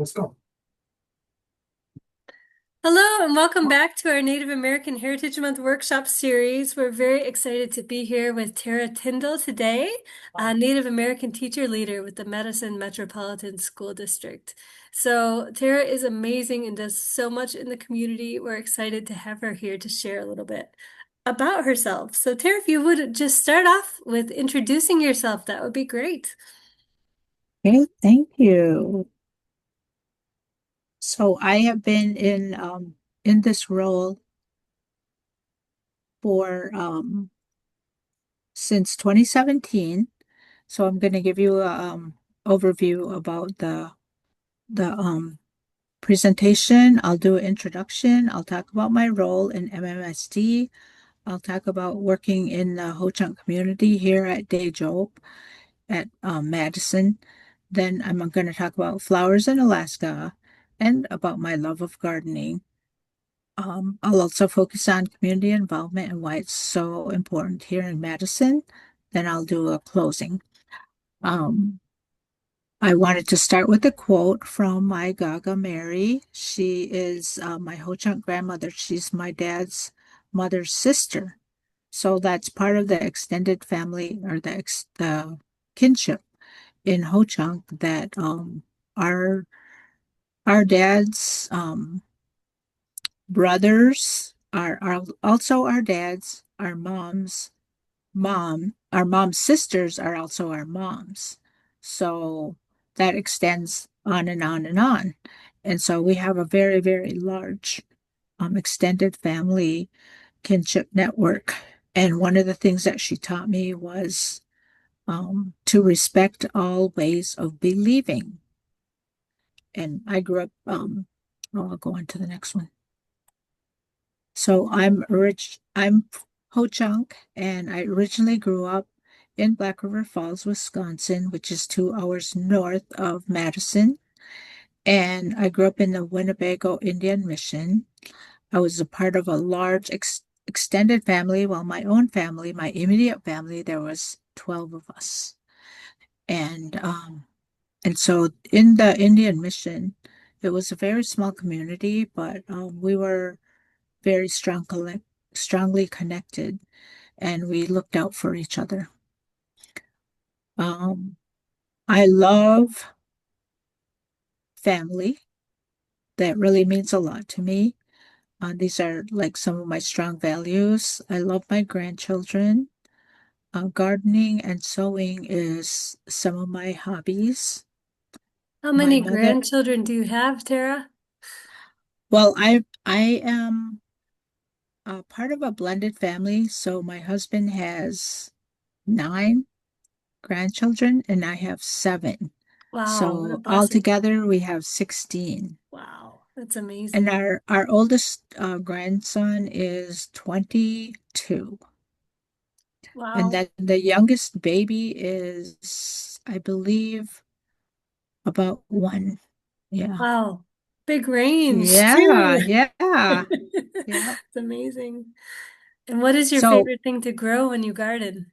Let's go. Hello and welcome back to our Native American Heritage Month workshop series. We're very excited to be here with Tara Tindall today, a Native American teacher leader with the Madison Metropolitan School District. So Tara is amazing and does so much in the community. We're excited to have her here to share a little bit about herself. So Tara, if you would just start off with introducing yourself, that would be great. Okay, thank you. So I have been in this role for since 2017. So I'm going to give you a overview about the presentation. I'll do an introduction. I'll talk about my role in MMSD. I'll talk about working in the Ho-Chunk community here at Job at Madison. Then I'm going to talk about flowers in Alaska and about my love of gardening. I'll also focus on community involvement and why it's so important here in Madison. Then I'll do a closing. Um, I wanted to start with a quote from my Gaga Mary. She is my Ho-Chunk grandmother. She's my dad's mother's sister. So that's part of the extended family or the kinship in Ho-Chunk that our our dad's brothers are also our dads, our mom's sisters are also our moms. So that extends on and on and on. And so we have a very, very large extended family kinship network. And one of the things that she taught me was to respect all ways of believing. And I grew up, I'll go on to the next one. So I'm Ho-Chunk, and I originally grew up in Black River Falls, Wisconsin, which is 2 hours north of Madison. And I grew up in the Winnebago Indian Mission. I was a part of a large extended family. Well, my own family, my immediate family, there was 12 of us. And and so in the Indian Mission, it was a very small community, but we were very strongly connected, and we looked out for each other. Um, I love family. That really means a lot to me. These are like some of my strong values. I love my grandchildren. Gardening and sewing is some of my hobbies. How My many mother, grandchildren do you have, Tara? well, I am part of a blended family, so my husband has 9 grandchildren and I have 7. Wow, what a So blessing. altogether we have 16. Wow, that's And amazing. our oldest grandson is 22. And Wow. then the youngest baby is, I believe, about 1. Yeah. Wow. Big range Yeah, too. yeah, yeah. It's amazing. And what is your So favorite thing to grow when you garden?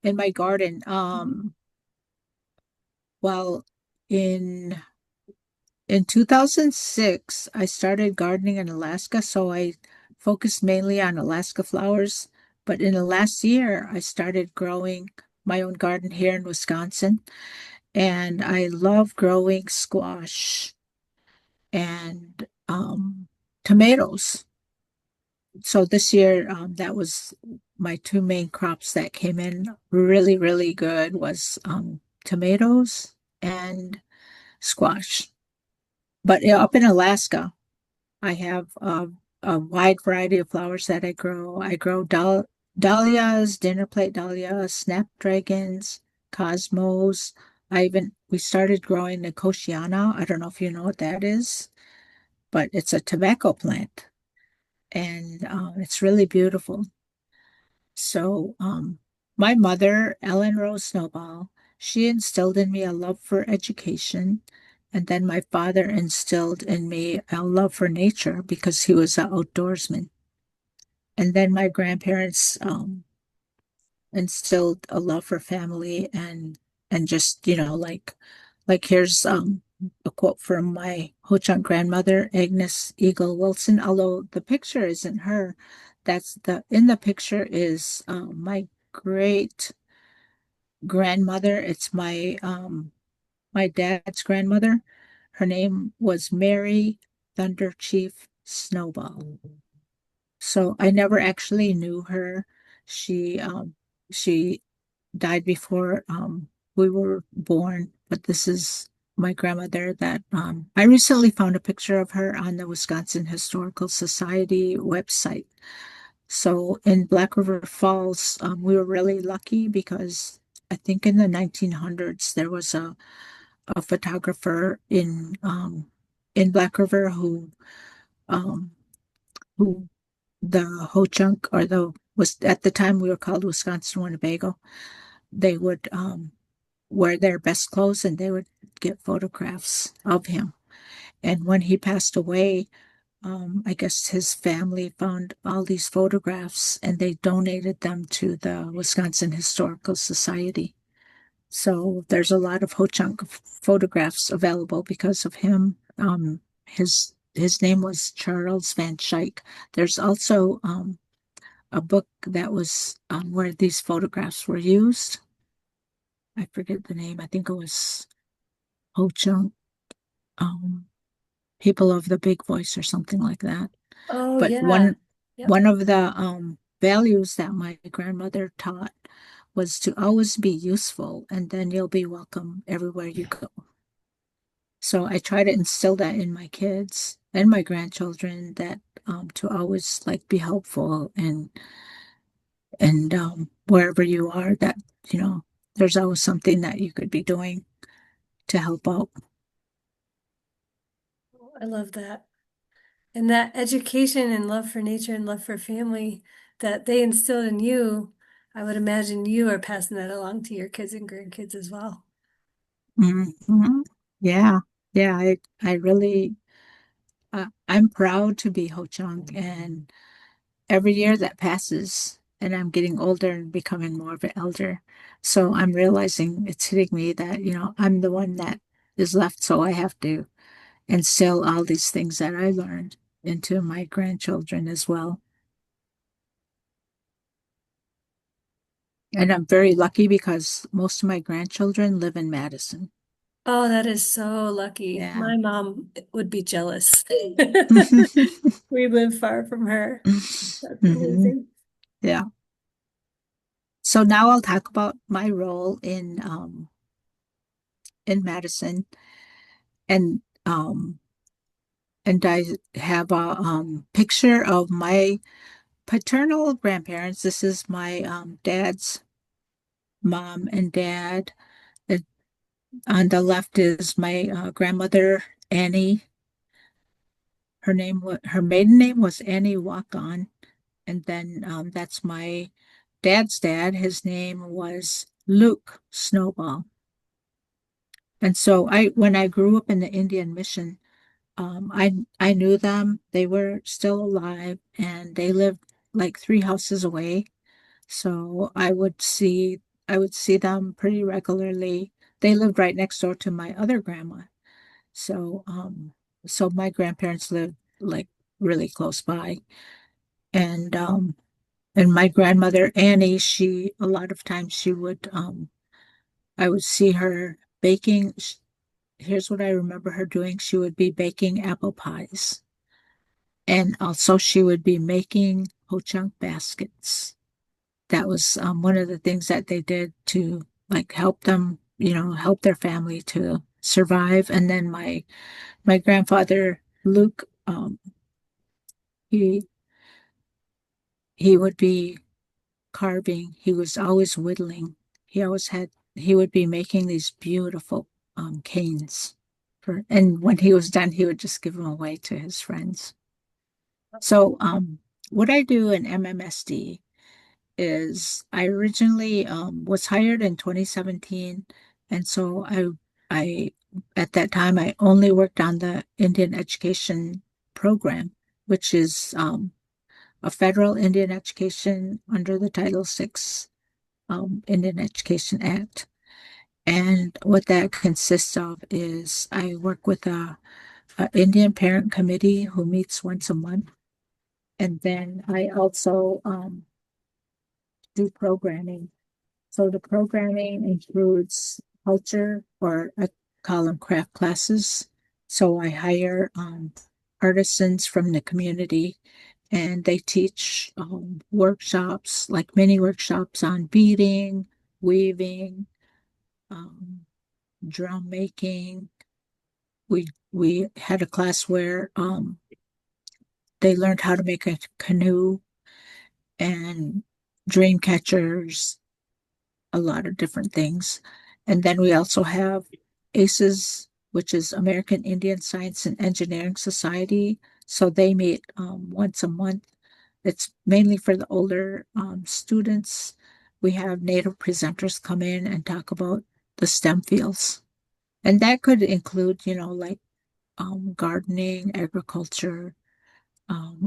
in my garden, Mhm. well, in in 2006, I started gardening in Alaska, so I focused mainly on Alaska flowers. But in the last year, I started growing my own garden here in Wisconsin, and I love growing squash and tomatoes. So this year, that was my 2 main crops that came in really, really good was tomatoes and squash. But up in Alaska, I have a wide variety of flowers that I grow. I grow dahlias, dinner plate dahlias, snapdragons, cosmos. We started growing nicotiana. I don't know if you know what that is, but it's a tobacco plant, and it's really beautiful. So, my mother, Ellen Rose Snowball, she instilled in me a love for education. And then my father instilled in me a love for nature because he was an outdoorsman. And then my grandparents instilled a love for family and just, like here's a quote from my Ho-Chunk grandmother, Agnes Eagle Wilson, although the picture isn't her. That's in the picture is my great grandmother. It's my dad's grandmother. Her name was Mary Thunder Chief Snowball. So I never actually knew her. She died before we were born, but this is my grandmother that I recently found a picture of her on the Wisconsin Historical Society website. So in Black River Falls, we were really lucky because I think in the 1900s there was a photographer in Black River um, who the Ho-Chunk or the was at the time we were called Wisconsin Winnebago. They would wear their best clothes and they would get photographs of him. And when he passed away, I guess his family found all these photographs and they donated them to the Wisconsin Historical Society. So there's a lot of Ho-Chunk photographs available because of him. His name was Charles Van Schaik. There's also a book that was where these photographs were used. I forget the name. I think it was Ho-Chunk, um, People of the Big Voice or something like that. Oh, But yeah. Yep. one of the values that my grandmother taught was to always be useful, and then you'll be welcome everywhere you go. So I try to instill that in my kids and my grandchildren that to always like be helpful and wherever you are, that there's always something that you could be doing to help out. I love that. And that education and love for nature and love for family that they instilled in you, I would imagine you are passing that along to your kids and grandkids as well. Mhm. Yeah, yeah. I really I'm proud to be Ho-Chunk, and every year that passes, and I'm getting older and becoming more of an elder, so I'm realizing it's hitting me that I'm the one that is left, so I have to instill all these things that I learned into my grandchildren as well. And I'm very lucky because most of my grandchildren live in Madison. Oh, that is so lucky. Yeah. My mom would be jealous. We live far from her. That's hmm amazing. Yeah. So now I'll talk about my role in Madison, and I have a picture of my paternal grandparents. This is my dad's mom and dad. And on the left is my grandmother Annie. Her maiden name was Annie Walk-On, and then that's my dad's dad. His name was Luke Snowball. And so when I grew up in the Indian Mission, I knew them. They were still alive, and they lived like 3 houses away. So I would see them pretty regularly. They lived right next door to my other grandma. So so my grandparents lived like really close by. And my grandmother Annie, she a lot of times she would I would see her baking. Here's what I remember her doing. She would be baking apple pies. And also she would be making ho-chunk baskets. That was one of the things that they did to like help them, help their family to survive. And then my grandfather Luke, he he would be carving. He was always whittling. He would be making these beautiful canes and when he was done, he would just give them away to his friends. So, what I do in MMSD is I originally was hired in 2017, and so I at that time I only worked on the Indian Education Program, which is a federal Indian education under the Title VI Indian Education Act. And what that consists of is I work with a Indian parent committee who meets once a month. And then I also do programming. So the programming includes culture, or I call them craft classes. So I hire artisans from the community, and they teach workshops, like mini workshops on beading, weaving, um, drum making. We had a class where they learned how to make a canoe and dream catchers, a lot of different things. And then we also have ACES, which is American Indian Science and Engineering Society. So they meet once a month. It's mainly for the older students. We have native presenters come in and talk about the STEM fields. And that could include, like gardening, agriculture,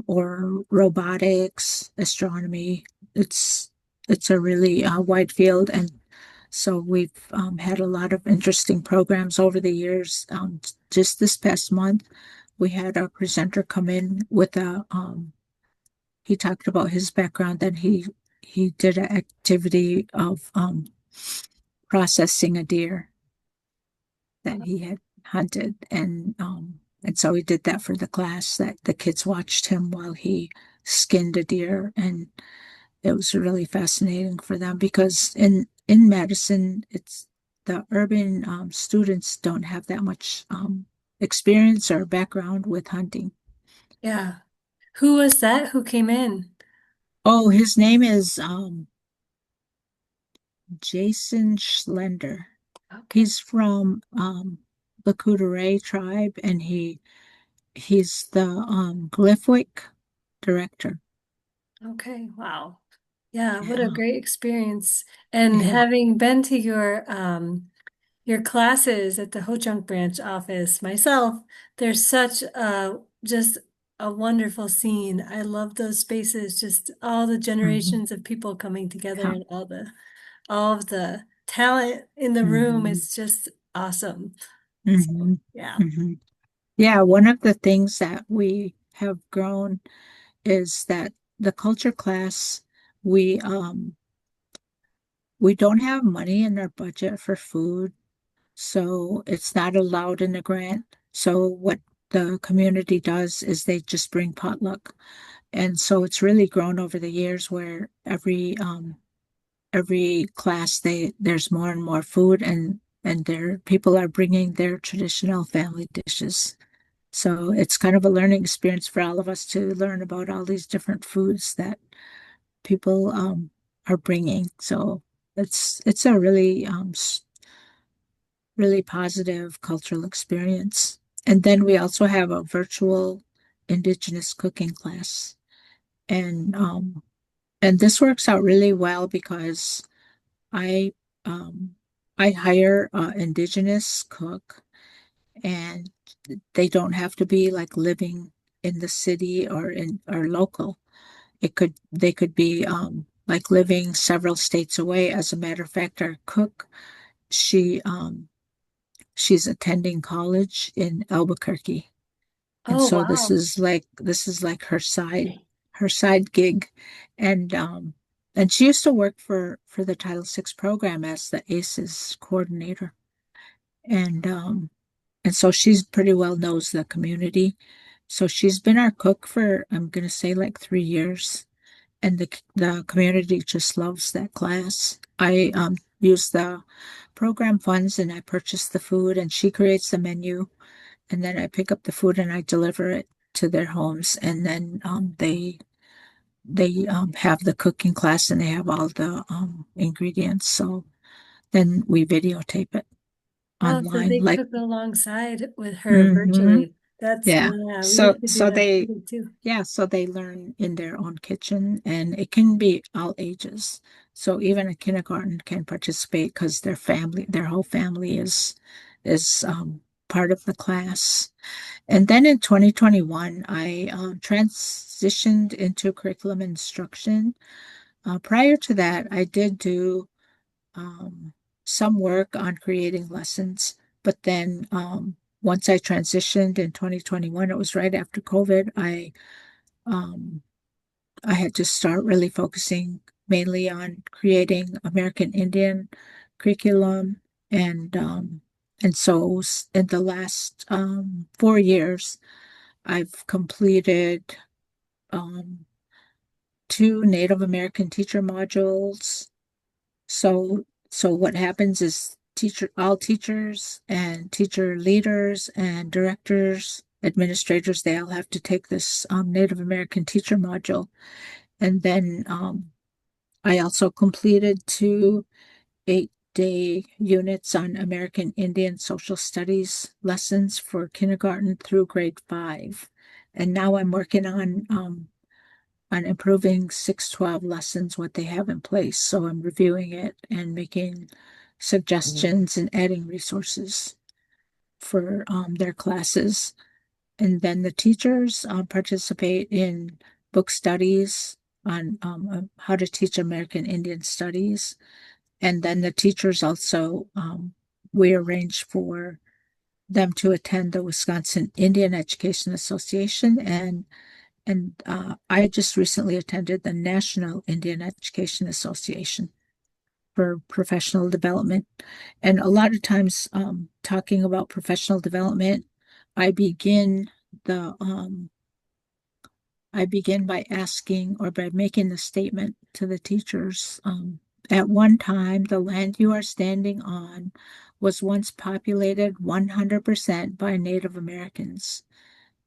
or robotics, astronomy. It's it's a really wide field, and so we've had a lot of interesting programs over the years. Just this past month, we had a presenter come in with a. He talked about his background, that he did an activity of processing a deer that he had hunted, and so he did that for the class. That the kids watched him while he skinned a deer, and it was really fascinating for them because in Madison, it's the urban students don't have that much experience or background with hunting. Yeah. Who was that who came in? Oh, his name is Jason Schlender. Okay. He's from the Courte tribe, and he's the Glyphwick director. Okay. Wow. Yeah, what a Yeah, great experience. And yeah. having been to your classes at the Ho Chunk branch office myself, there's such a just a wonderful scene. I love those spaces, just all the Hmm. generations of people coming together Yeah. and all of the talent in the room. Hmm. It's just awesome. So, Hmm. yeah. Hmm. Yeah, one of the things that we have grown is that the culture class, we um we don't have money in our budget for food, so it's not allowed in the grant. So what the community does is they just bring potluck. And so it's really grown over the years, where every class, there's more and more food, and their people are bringing their traditional family dishes. So it's kind of a learning experience for all of us to learn about all these different foods that people are bringing. So it's a really really positive cultural experience. And then we also have a virtual Indigenous cooking class, and this works out really well because I um, I hire an Indigenous cook, and they don't have to be like living in the city or in or local. They could be like living several states away. As a matter of fact, our cook, she she's attending college in Albuquerque. And Oh, so wow. this is like her side gig. And she used to work for the Title VI program as the ACES coordinator. And so she's pretty well knows the community. So she's been our cook for, I'm gonna say, like 3 years. And the community just loves that class. I use the program funds, and I purchase the food, and she creates the menu, and then I pick up the food and I deliver it to their homes, and then they have the cooking class, and they have all the ingredients. So then we videotape it Oh, so online, they like. cook alongside with her Hmm. virtually. That's, Yeah. yeah, we So used to do so that they here too. yeah, so they learn in their own kitchen, and it can be all ages. So even a kindergarten can participate because their whole family is part of the class. And then in 2021, I transitioned into curriculum instruction. Prior to that, I did do um, some work on creating lessons, but then once I transitioned in 2021, it was right after COVID, um, I had to start really focusing mainly on creating American Indian curriculum, and in the last 4 years, I've completed um, two Native American teacher modules. So what happens is all teachers and teacher leaders and directors, administrators, they all have to take this Native American teacher module. And then I also completed two 8-day units on American Indian social studies lessons for kindergarten through grade 5. And now I'm working on improving 612 lessons, what they have in place. So I'm reviewing it and making suggestions and adding resources for their classes. And then the teachers participate in book studies on how to teach American Indian studies. And then the teachers also, we arrange for them to attend the Wisconsin Indian Education Association, and I just recently attended the National Indian Education Association for professional development. And a lot of times, talking about professional development, I begin the I begin by asking or by making the statement to the teachers. At one time, the land you are standing on was once populated 100% by Native Americans.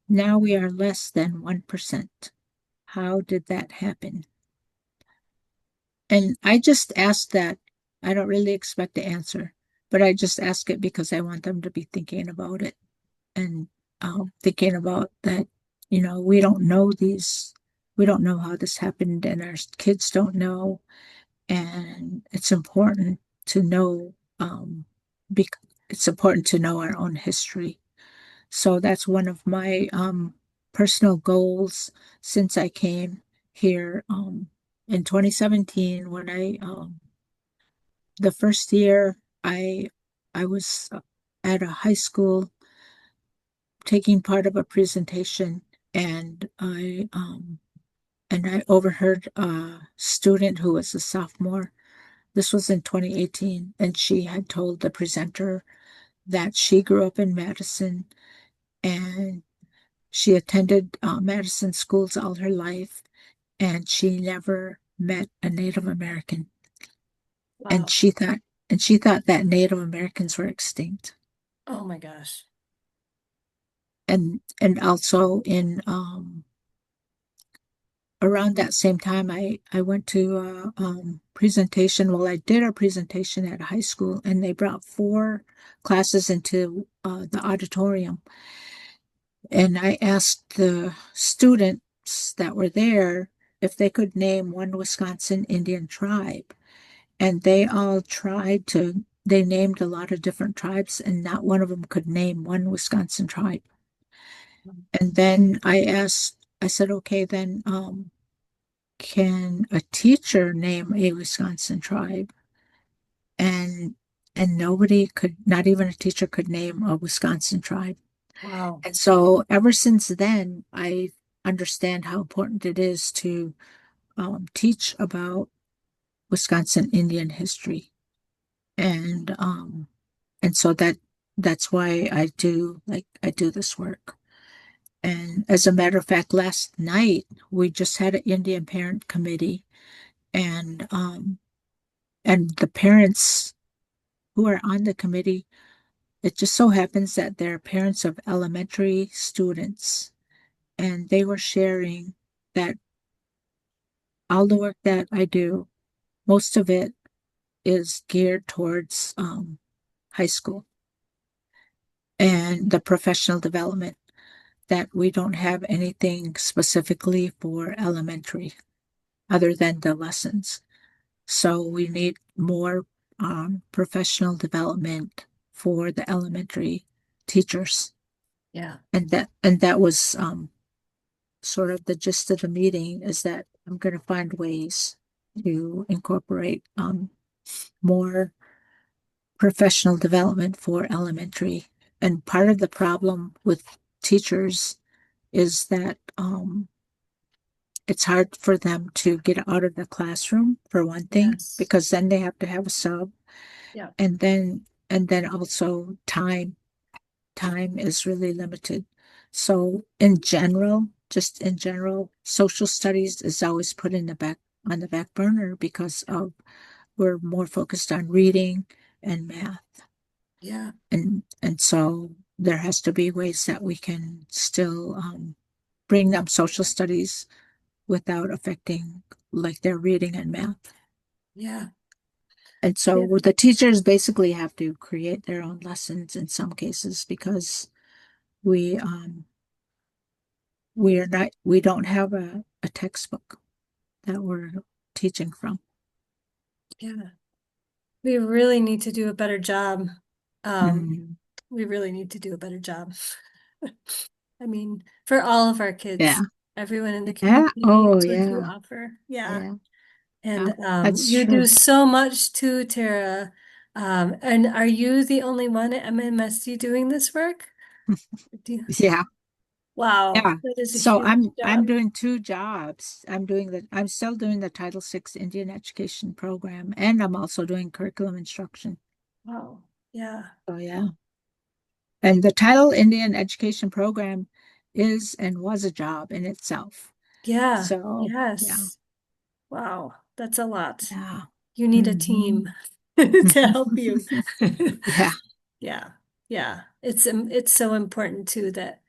Now we are less than 1%. How did that happen? And I just ask that. I don't really expect the answer, but I just ask it because I want them to be thinking about it and thinking about that, we don't know how this happened, and our kids don't know. And it's important to know, bec- it's important to know our own history. So that's one of my personal goals since I came here in 2017 when the first year I was at a high school taking part of a presentation, and I overheard a student who was a sophomore. This was in 2018, and she had told the presenter that she grew up in Madison, and she attended Madison schools all her life, and she never met a Native American. And Wow. she thought that Native Americans were extinct. Oh my gosh. And also in around that same time, I went to a presentation. Well, I did a presentation at a high school, and they brought four classes into the auditorium. And I asked the students that were there if they could name one Wisconsin Indian tribe. And they named a lot of different tribes, and not one of them could name one Wisconsin tribe. And then I said, okay, then can a teacher name a Wisconsin tribe? And nobody could, not even a teacher could name a Wisconsin tribe. Wow. And so ever since then, I understand how important it is to teach about Wisconsin Indian history. And so that's why I do this work. And as a matter of fact, last night we just had an Indian parent committee, and the parents who are on the committee, it just so happens that they're parents of elementary students, and they were sharing that all the work that I do, most of it is geared towards high school and the professional development, that we don't have anything specifically for elementary other than the lessons. So we need more professional development for the elementary teachers. Yeah. And that was sort of the gist of the meeting, is that I'm going to find ways to incorporate more professional development for elementary. And part of the problem with teachers is that it's hard for them to get out of the classroom for one thing, Yes. because then they have to have a sub, Yeah. and then also time is really limited. So in general, just in general, social studies is always put in the back on the back burner because of we're more focused on reading and math. Yeah. And so there has to be ways that we can still bring them social studies without affecting like their reading and math. Yeah. And Yeah. so the teachers basically have to create their own lessons in some cases because we we don't have a textbook that we're teaching from. Yeah. We really need to do a better job. Um, Mm, we really need to do a better job. I mean, for all of our kids, yeah. everyone in the Yeah. community Oh needs what you yeah. offer. Yeah. Yeah. And Yeah. That's you do true. so much too, Tara. And are you the only one at MMSD doing this work? Do you- Yeah. Wow, Yeah. that is a So huge I'm job. doing two jobs. I'm still doing the Title VI Indian Education program, and I'm also doing curriculum instruction. Wow. Yeah. Oh yeah. And the Title Indian Education program is and was a job in itself. Yeah. So yeah. Yes. Wow. That's a lot. Yeah. You need a Hmm. team to help you. Yeah. Yeah. Yeah. It's so important too that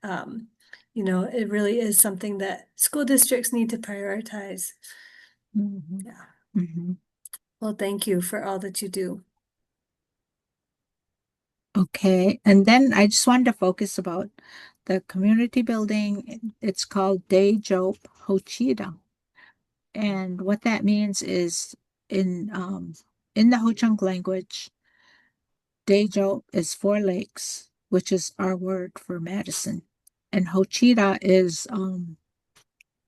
it really is something that school districts need to prioritize. Hmm. Yeah. Hmm. Well, thank you for all that you do. Okay. And then I just wanted to focus about the community building. It's called Dejop Hochida. And what that means is in the Ho Chunk language, Dejop is 4 lakes, which is our word for Madison. And Hochida is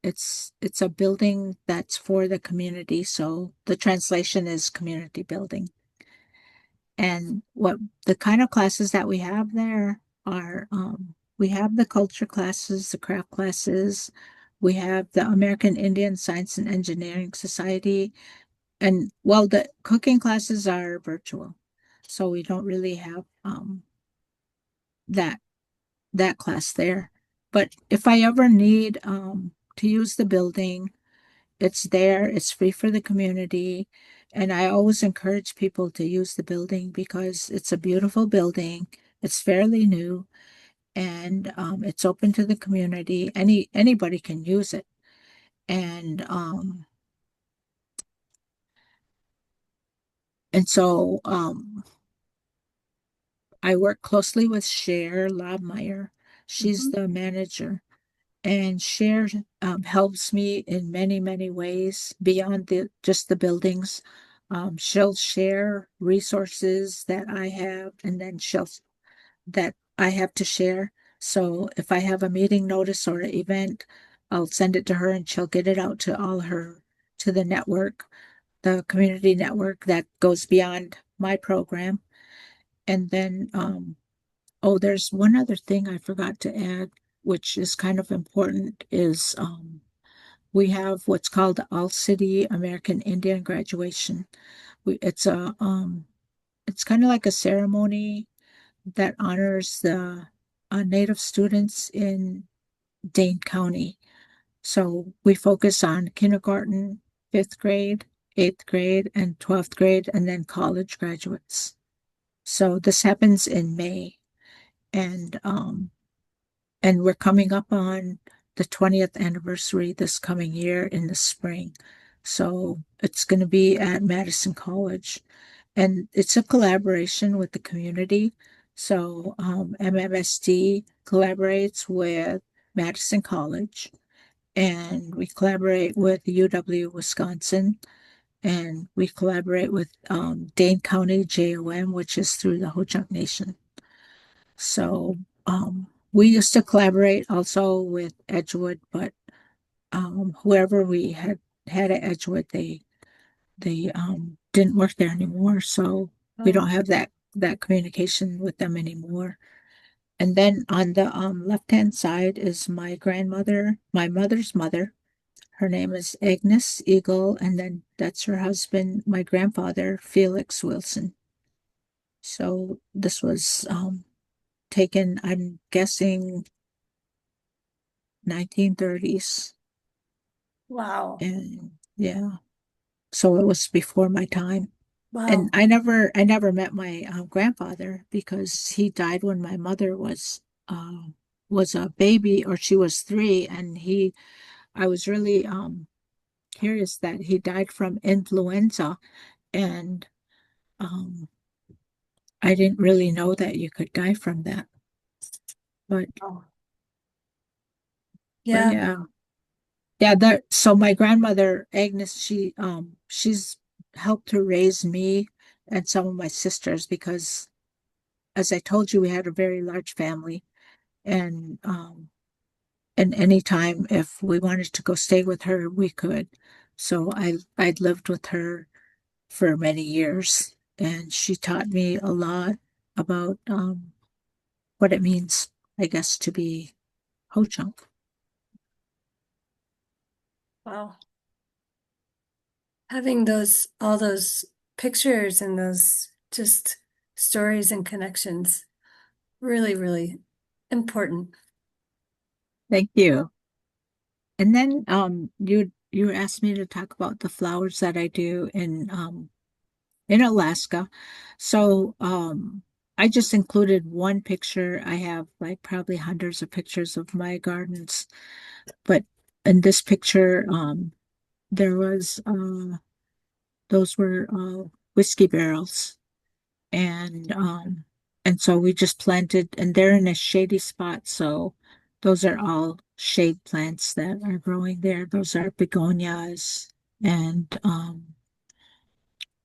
it's a building that's for the community. So the translation is community building. And what the kind of classes that we have there are we have the culture classes, the craft classes, we have the American Indian Science and Engineering Society, and well, the cooking classes are virtual. So we don't really have that that class there. But if I ever need to use the building, it's there, it's free for the community. And I always encourage people to use the building because it's a beautiful building. It's fairly new and it's open to the community. Anybody can use it. And so I work closely with Cher Lobmeyer. She's Mhm. the manager. And Cher helps me in many, many ways beyond just the buildings. She'll share resources that I have, and then she'll that I have to share. So if I have a meeting notice or an event, I'll send it to her, and she'll get it out to the network, the community network that goes beyond my program. And then, oh, there's one other thing I forgot to add, which is kind of important, is we have what's called the All City American Indian graduation. It's kind of like a ceremony that honors the Native students in Dane County. So we focus on kindergarten, fifth grade, eighth grade, and 12th grade, and then college graduates. So this happens in May, and we're coming up on the 20th anniversary this coming year in the spring. So it's going to be at Madison College, and it's a collaboration with the community. So MMSD collaborates with Madison College, and we collaborate with UW Wisconsin, and we collaborate with Dane County JOM, which is through the Ho Chunk Nation. So we used to collaborate also with Edgewood, but whoever we had at Edgewood, they didn't work there anymore. So we Oh, don't have that communication with them anymore. And then on the left-hand side is my grandmother, my mother's mother. Her name is Agnes Eagle, and then that's her husband, my grandfather, Felix Wilson. So this was taken, I'm guessing, 1930s. Wow. And yeah, so it was before my time. And Wow. I never met my grandfather because he died when my mother was a baby, or she was 3, and I was really curious that he died from influenza, and um, I didn't really know that you could die from that. But Wow. but Yeah. yeah, yeah. That so my grandmother Agnes, she's helped to raise me and some of my sisters because, as I told you, we had a very large family, and anytime if we wanted to go stay with her, we could. So I'd lived with her for many years, and she taught me a lot about what it means, I guess, to be Ho Chunk. Wow. Having all those pictures and those just stories and connections, really, really important. Thank you. And then you asked me to talk about the flowers that I do in Alaska. So I just included one picture. I have like probably hundreds of pictures of my gardens, but in this picture, there was those were whiskey barrels, and so we just planted, and they're in a shady spot, so those are all shade plants that are growing there. Those are begonias, and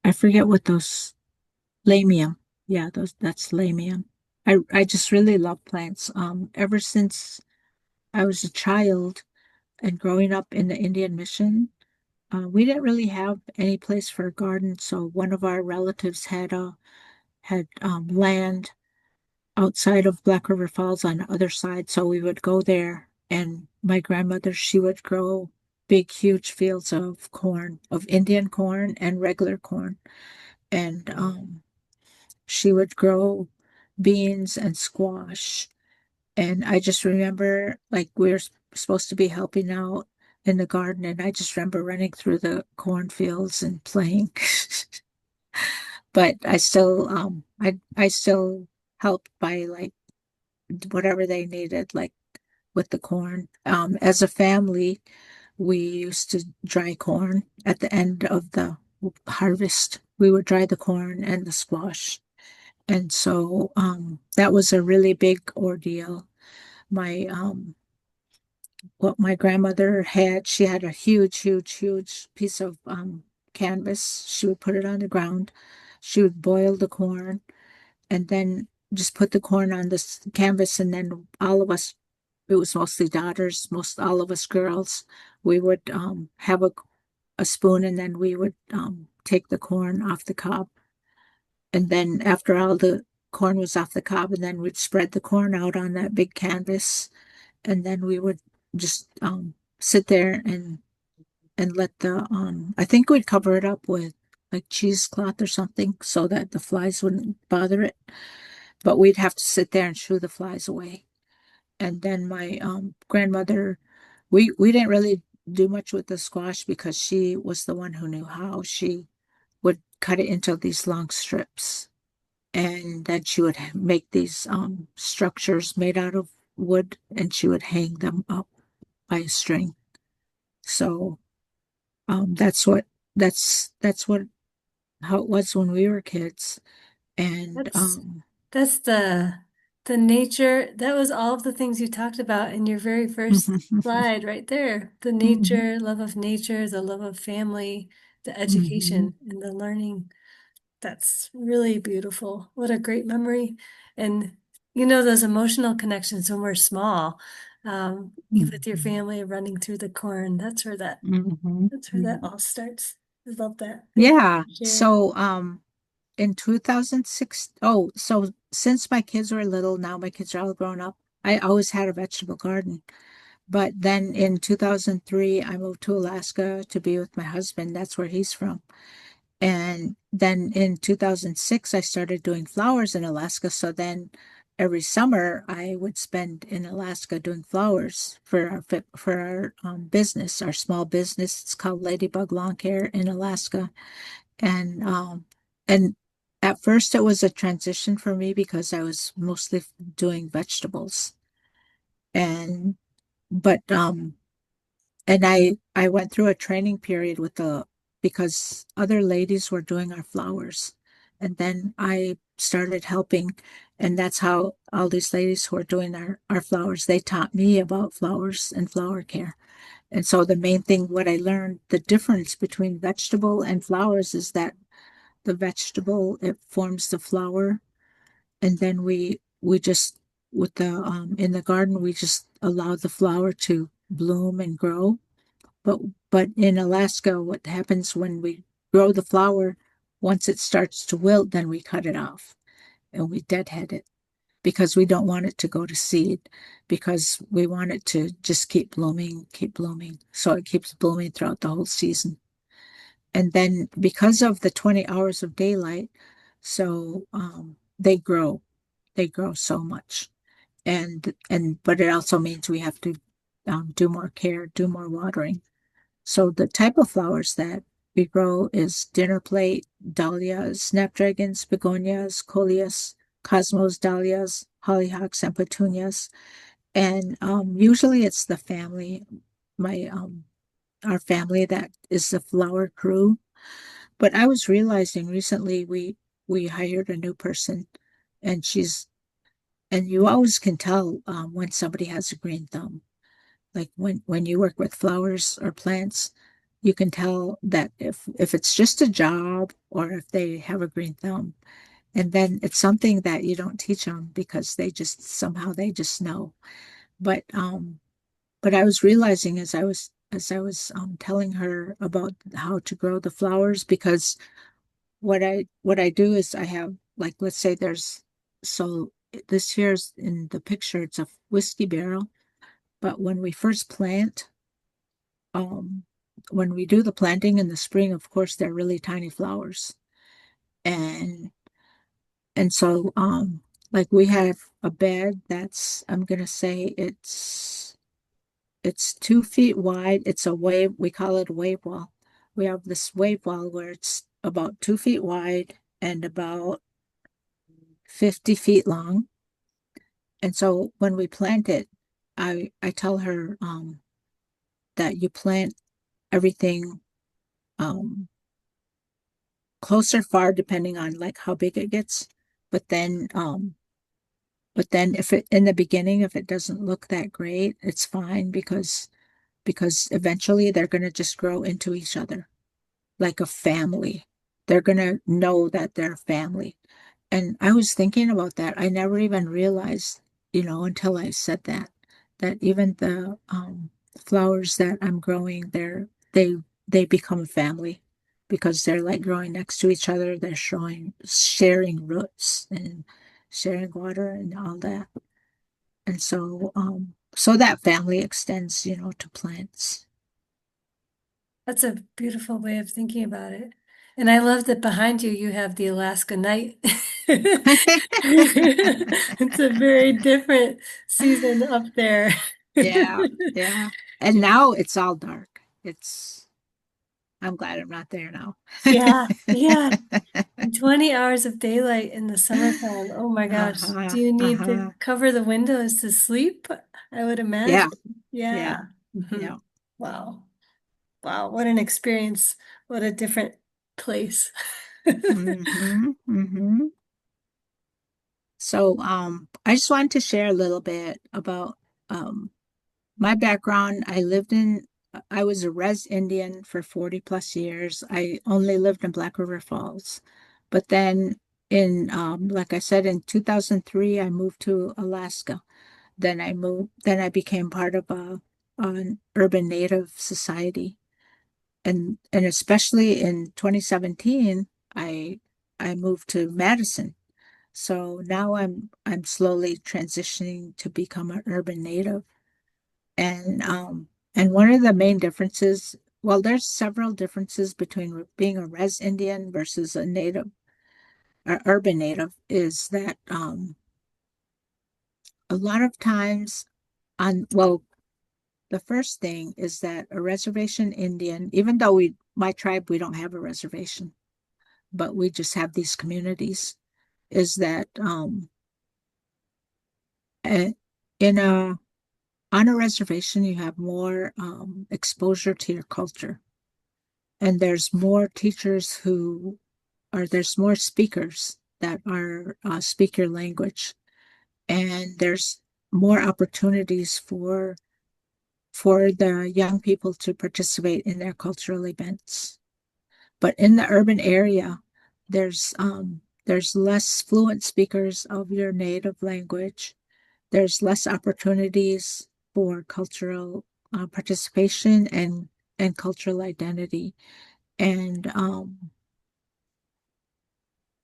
I forget what those lamium. Yeah, those that's lamium. I just really love plants. Ever since I was a child and growing up in the Indian Mission, we didn't really have any place for a garden, so one of our relatives had land outside of Black River Falls on the other side, so we would go there. And my grandmother, she would grow big, huge fields of corn, of Indian corn and regular corn, and she would grow beans and squash. And I just remember, like, we were supposed to be helping out in the garden, and I just remember running through the cornfields and playing. But I still helped by like whatever they needed, like with the corn. As a family, we used to dry corn at the end of the harvest. We would dry the corn and the squash. And so that was a really big ordeal. My what my grandmother had, she had a huge, huge, huge piece of canvas. She would put it on the ground. She would boil the corn and then just put the corn on this canvas, and then all of us, it was mostly daughters, most all of us girls, we would have a spoon, and then we would take the corn off the cob. And then after all the corn was off the cob, and then we'd spread the corn out on that big canvas, and then we would just sit there and let the I think we'd cover it up with like cheesecloth or something so that the flies wouldn't bother it. But we'd have to sit there and shoo the flies away. And then my grandmother, we didn't really do much with the squash because she was the one who knew how. She would cut it into these long strips, and then she would make these structures made out of wood, and she would hang them up by a string. So that's what how it was when we were kids. And That's that's the nature. That was all of the things you talked about in your very first slide right there. The mhm, nature, love of nature, the love of family, the mhm, education and the learning. That's really beautiful. What a great memory. And those emotional connections when we're small, with your mhm, family running through the corn. mhm, That's where that mhm. all starts. I love that. Thank you Yeah. for sharing. So in 2006, oh, so since my kids were little, now my kids are all grown up, I always had a vegetable garden. But then in 2003, I moved to Alaska to be with my husband. That's where he's from. And then in 2006, I started doing flowers in Alaska. So then every summer I would spend in Alaska doing flowers for our business, our small business. It's called Ladybug Lawn Care in Alaska. And at first it was a transition for me because I was mostly doing vegetables. And but and I went through a training period with the because other ladies were doing our flowers. And then I started helping, and that's how all these ladies who are doing our flowers, they taught me about flowers and flower care. And so the main thing, what I learned, the difference between vegetable and flowers is that the vegetable, it forms the flower, and then we just with the in the garden we just allow the flower to bloom and grow. But but in Alaska, what happens when we grow the flower, once it starts to wilt, then we cut it off and we deadhead it because we don't want it to go to seed, because we want it to just keep blooming. So it keeps blooming throughout the whole season. And then because of the 20 hours of daylight, so they grow so much. And but it also means we have to do more care, do more watering. So the type of flowers that we grow is dinner plate, dahlias, snapdragons, begonias, coleus, cosmos, dahlias, hollyhocks, and petunias. And usually it's the family, my our family that is the flower crew. But I was realizing recently we hired a new person, and and you always can tell when somebody has a green thumb. Like when you work with flowers or plants, you can tell that if it's just a job or if they have a green thumb. And then it's something that you don't teach them because they just somehow they just know. But but I was realizing as I was telling her about how to grow the flowers, because what I do is I have, like, let's say there's, so this here's in the picture, it's a whiskey barrel. But when we first plant, um, when we do the planting in the spring, of course, they're really tiny flowers. And so like we have a bed that's, I'm gonna say it's 2 feet wide. It's a wave, we call it a wave wall. We have this wave wall where it's about 2 feet wide and about 50 feet long. And so when we plant it, I tell her that you plant everything um close or far depending on like how big it gets. But then if it in the beginning, if it doesn't look that great, it's fine because eventually they're gonna just grow into each other like a family. They're gonna know that they're family. And I was thinking about that. I never even realized, until I said that, that even the flowers that I'm growing, they become a family because they're like growing next to each other. They're sharing roots and sharing water and all that. And so so that family extends, to plants. That's a beautiful way of thinking about it. And I love that behind you, you have the Alaska night. It's a very different season up there. Yeah, yeah. And now it's all dark. I'm glad I'm not there now. Yeah, yeah. 20 hours of daylight in the summertime. Oh my gosh. Uh-huh, Do you need to uh-huh. cover the windows to sleep? I would Yeah, imagine. yeah, Yeah. Mhm. yeah. Wow. Wow. What an experience. What a different place. Mm-hmm, mm-hmm. So, I just wanted to share a little bit about my background. I was a res Indian for 40 plus years. I only lived in Black River Falls. But then like I said, in 2003, I moved to Alaska. Then I became part of an urban native society. And especially in 2017, I moved to Madison. So now I'm slowly transitioning to become an urban native. And one of the main differences, well, there's several differences between being a res Indian versus a native, or urban native, is that a lot of times well, the first thing is that a reservation Indian, even though my tribe, we don't have a reservation, but we just have these communities, is that a- in a on a reservation you have more exposure to your culture, and there's more teachers who or there's more speakers that are speak your language, and there's more opportunities for the young people to participate in their cultural events. But in the urban area, there's less fluent speakers of your native language. There's less opportunities for cultural participation and cultural identity. And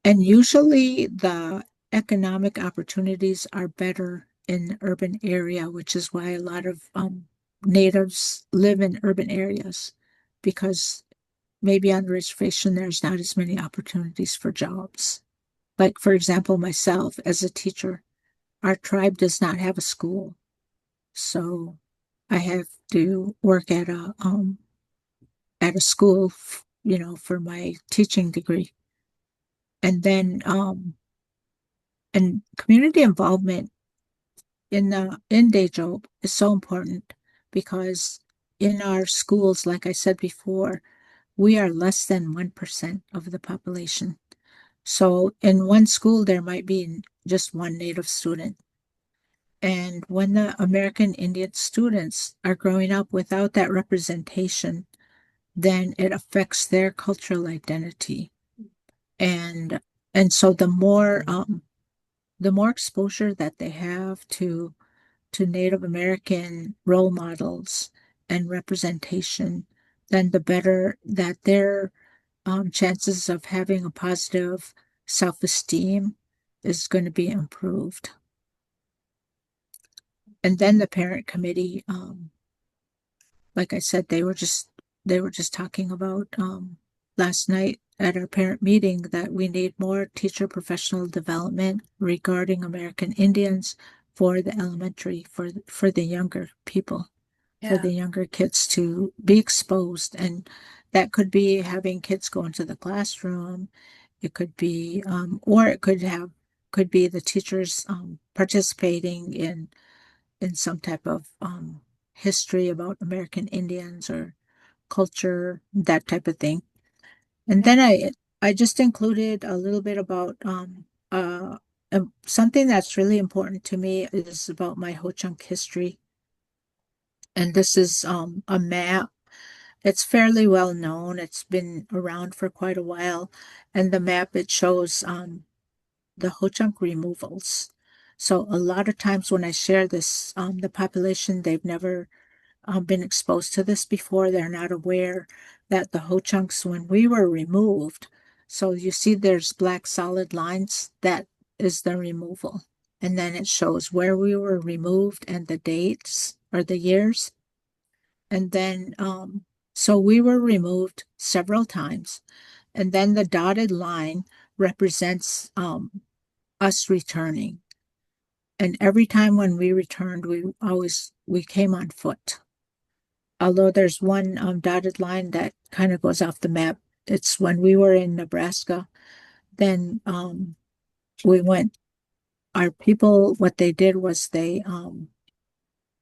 and usually the economic opportunities are better in the urban area, which is why a lot of natives live in urban areas, because maybe on the reservation there's not as many opportunities for jobs. Like, for example, myself as a teacher, our tribe does not have a school. So I have to work at a school, for my teaching degree. And then and community involvement in Dejob is so important, because in our schools, like I said before, we are less than 1% of the population. So in one school, there might be just one Native student. And when the American Indian students are growing up without that representation, then it affects their cultural identity. And and so the more exposure that they have to Native American role models and representation, then the better that their chances of having a positive self-esteem is going to be improved. And then the parent committee, like I said, they were just talking about last night at our parent meeting that we need more teacher professional development regarding American Indians for the elementary, for the younger people, for Yeah. the younger kids to be exposed. And that could be having kids go into the classroom. It could be, or it could be the teachers participating in some type of history about American Indians or culture, that type of thing. And Yeah. then I just included a little bit about something that's really important to me is about my Ho Chunk history. And this is a map. It's fairly well known. It's been around for quite a while. And the map, it shows the Ho Chunk removals. So a lot of times when I share this, the population, they've never been exposed to this before. They're not aware that the Ho Chunks, when we were removed, so you see there's black solid lines, that is the removal. And then it shows where we were removed and the dates or the years. And then, so we were removed several times. And then the dotted line represents us returning. And every time when we returned, we came on foot. Although there's one dotted line that kind of goes off the map. It's when we were in Nebraska. Then we went. Our people, what they did was they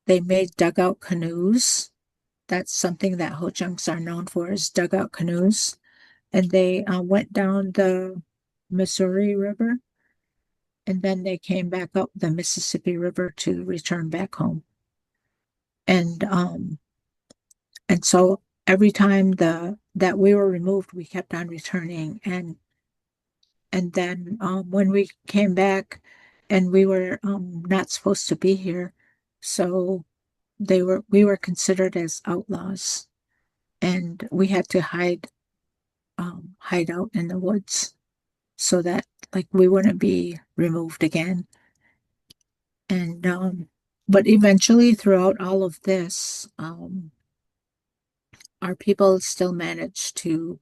made dugout canoes. That's something that Ho Chunks are known for, is dugout canoes. And they went down the Missouri River, and then they came back up the Mississippi River to return back home. And and so every time the that we were removed, we kept on returning. And then when we came back, and we were not supposed to be here, so we were considered as outlaws, and we had to hide out in the woods. so that like we wouldn't be removed again. And but eventually throughout all of this, our people still managed to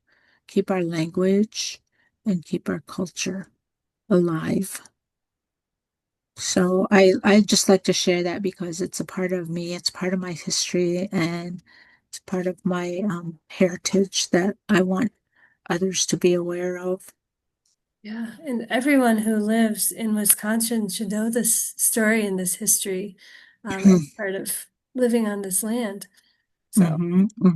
keep our language and keep our culture alive. So I just like to share that because it's a part of me, it's part of my history, and it's part of my heritage that I want others to be aware of. Yeah, and everyone who lives in Wisconsin should know this story and this history as part of living on this land. So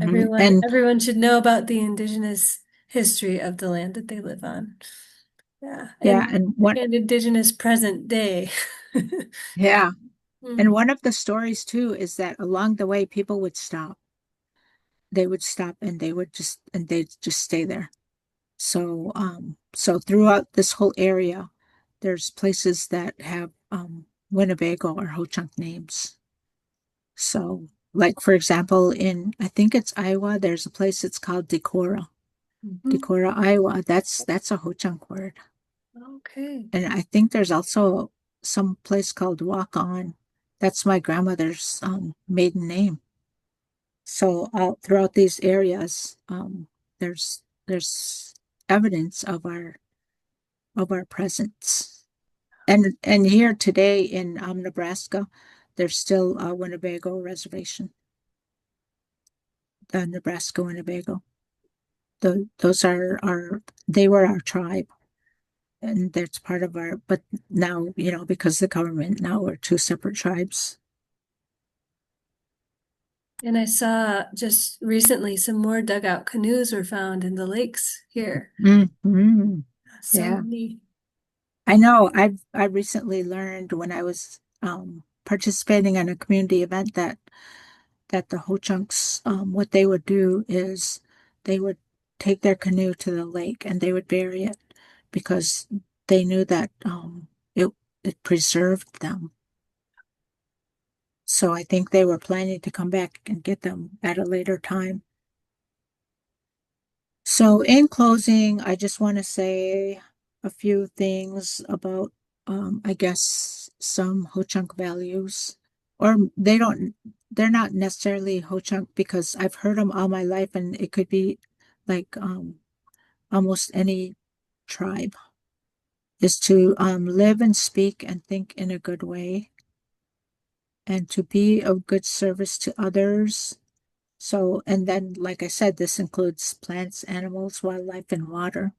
everyone And everyone should know about the indigenous history of the land that they live on. Yeah, yeah, and what and indigenous present day. yeah, and Mhm. one of the stories too is that along the way people would stop. They would stop and they'd just stay there. So throughout this whole area, there's places that have Winnebago or Ho Chunk names. So, like for example, in I think it's Iowa, there's a place it's called Decorah. Mhm. Decorah, Iowa. That's a Ho Chunk word. Okay. And I think there's also some place called Walk On. That's my grandmother's maiden name. So throughout these areas, there's evidence of our presence. And here today in Nebraska, there's still a Winnebago reservation, the Nebraska Winnebago. Those are our they were our tribe, and that's part of our. But now, because the government now we're two separate tribes. And I saw just recently some more dugout canoes were found in the lakes here. Hmm. So Yeah, neat. I know. I recently learned when I was participating in a community event that the Ho-Chunks, what they would do is they would take their canoe to the lake and they would bury it because they knew that it preserved them. So I think they were planning to come back and get them at a later time. So in closing, I just want to say a few things about, I guess, some Ho-Chunk values, or they're not necessarily Ho-Chunk because I've heard them all my life, and it could be like almost any tribe, is to live and speak and think in a good way, and to be of good service to others. So, and then, like I said, this includes plants, animals, wildlife, and water.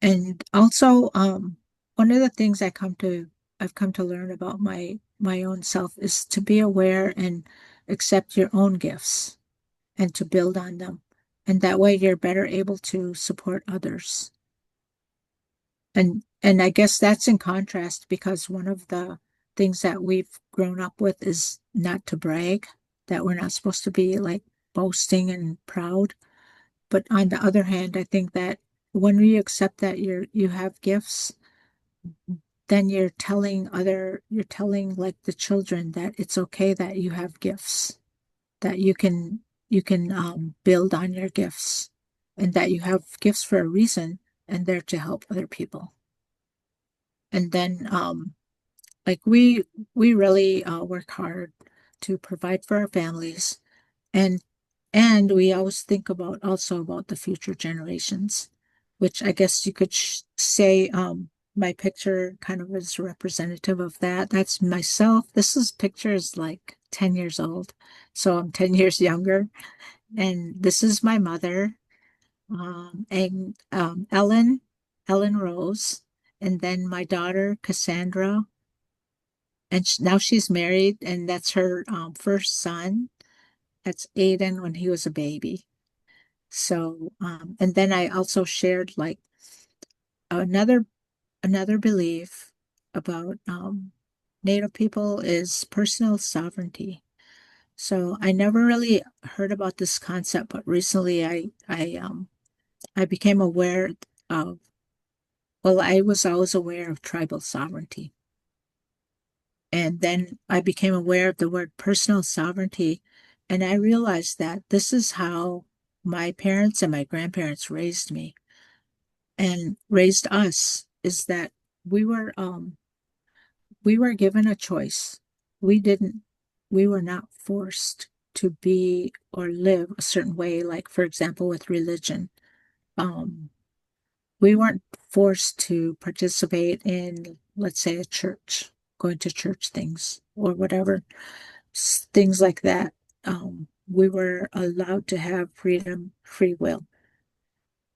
And also, one of the things I've come to learn about my own self is to be aware and accept your own gifts and to build on them. And that way you're better able to support others. And I guess that's in contrast because one of the things that we've grown up with is not to brag, that we're not supposed to be like boasting and proud. But on the other hand, I think that when we accept that you have gifts, then you're telling like the children that it's okay that you have gifts, that you can build on your gifts, and that you have gifts for a reason and they're to help other people. And then like we really work hard to provide for our families, and we always think about also about the future generations, which I guess you could say my picture kind of is representative of that. That's myself. This is picture is like 10 years old. So I'm 10 years younger. And this is my mother, and Ellen Rose, and then my daughter, Cassandra. And now she's married, and that's her first son. That's Aiden when he was a baby. So, and then I also shared like another belief about Native people is personal sovereignty. So I never really heard about this concept, but recently I became aware of, well, I was always aware of tribal sovereignty. And then I became aware of the word personal sovereignty, and I realized that this is how my parents and my grandparents raised me. and raised us is that we were um we were given a choice. We didn't we were not forced to be or live a certain way, like for example with religion. Um we weren't forced to participate in, let's say, a church, going to church things or whatever, things like that. We were allowed to have freedom, free will.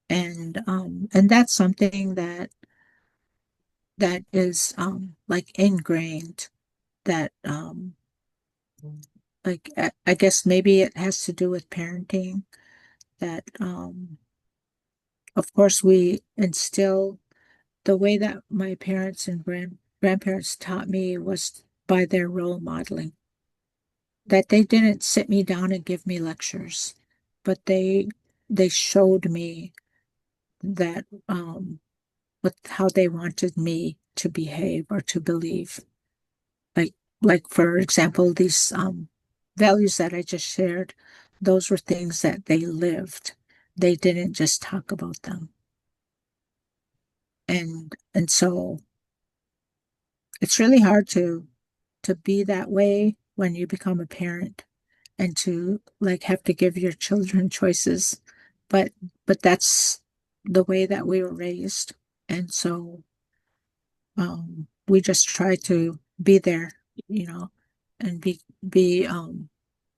And that's something that is like ingrained that like I guess maybe it has to do with parenting that of course we instill the way that my parents and grandparents taught me was by their role modeling. That they didn't sit me down and give me lectures, but they showed me that what how they wanted me to behave or to believe. Like like for example, these values that I just shared, those were things that they lived. They didn't just talk about them. And so it's really hard to be that way when you become a parent and to like have to give your children choices. But but that's the way that we were raised. And so we just try to be there, you know, and be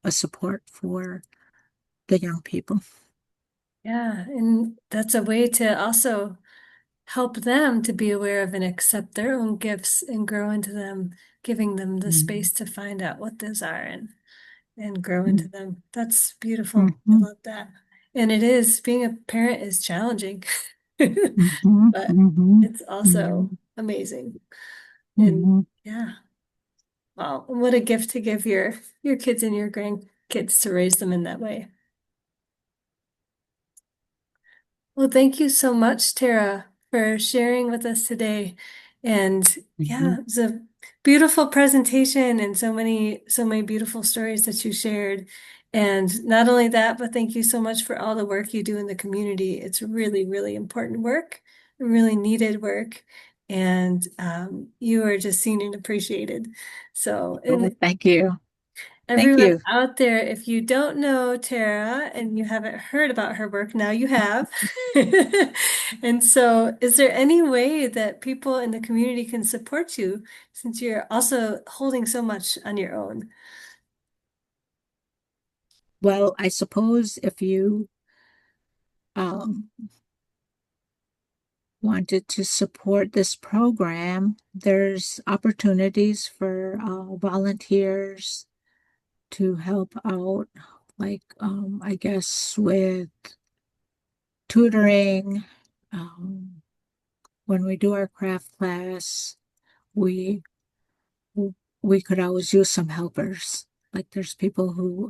a support for the young people. Yeah, and that's a way to also help them to be aware of and accept their own gifts and grow into them, giving them the Mhm. space to find out what those are and grow into them. That's beautiful. I Mhm. love that. And it is, being a parent is challenging, Mhm. but Mhm. it's also Mhm. amazing. And Mhm. yeah, wow, what a gift to give your kids and your grandkids to raise them in that way. Well, thank you so much, Tara, for sharing with us today. And Mhm. yeah, it was a beautiful presentation and so many beautiful stories that you shared. And not only that, but thank you so much for all the work you do in the community. It's really, really important work, really needed work. And you are just seen and appreciated. So, Oh, and thank you. Thank everyone you. out there, if you don't know Tara and you haven't heard about her work, now you have. And so, is there any way that people in the community can support you since you're also holding so much on your own? Well, I suppose if you um, wanted to support this program, there's opportunities for volunteers to help out, like I guess with tutoring. Um, when we do our craft class, we we could always use some helpers. Like there's people who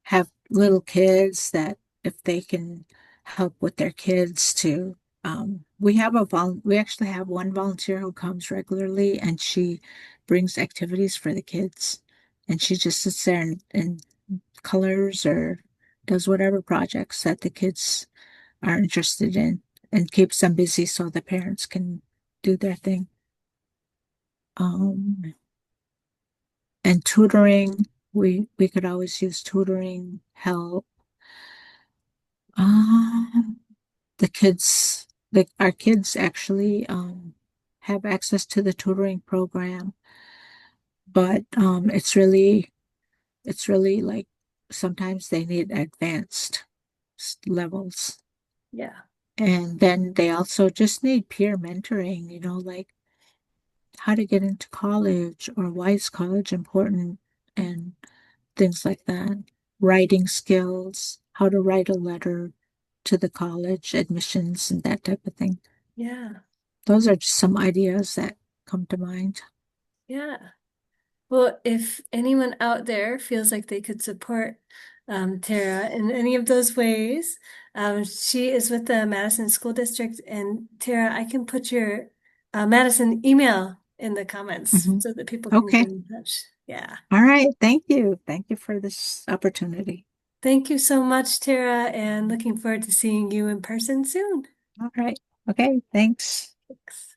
have little kids that if they can help with their kids too. We actually have one volunteer who comes regularly and she brings activities for the kids and she just sits there and colors or does whatever projects that the kids are interested in and keeps them busy so the parents can do their thing. Um, and tutoring, we could always use tutoring help. Um, our kids actually have access to the tutoring program, but it's really like sometimes they need advanced levels. Yeah. And then they also just need peer mentoring, you know, like how to get into college or why is college important and things like that. Writing skills, how to write a letter to the college admissions and that type of thing. Yeah. Those are just some ideas that come to mind. Yeah. Well, if anyone out there feels like they could support Tara in any of those ways, she is with the Madison School District. And Tara, I can put your Madison email in the comments Mhm. so that people can Okay. get in touch. Yeah. All right. Thank you. Thank you for this opportunity. Thank you so much, Tara, and looking forward to seeing you in person soon. All right. Okay, thanks. Thanks.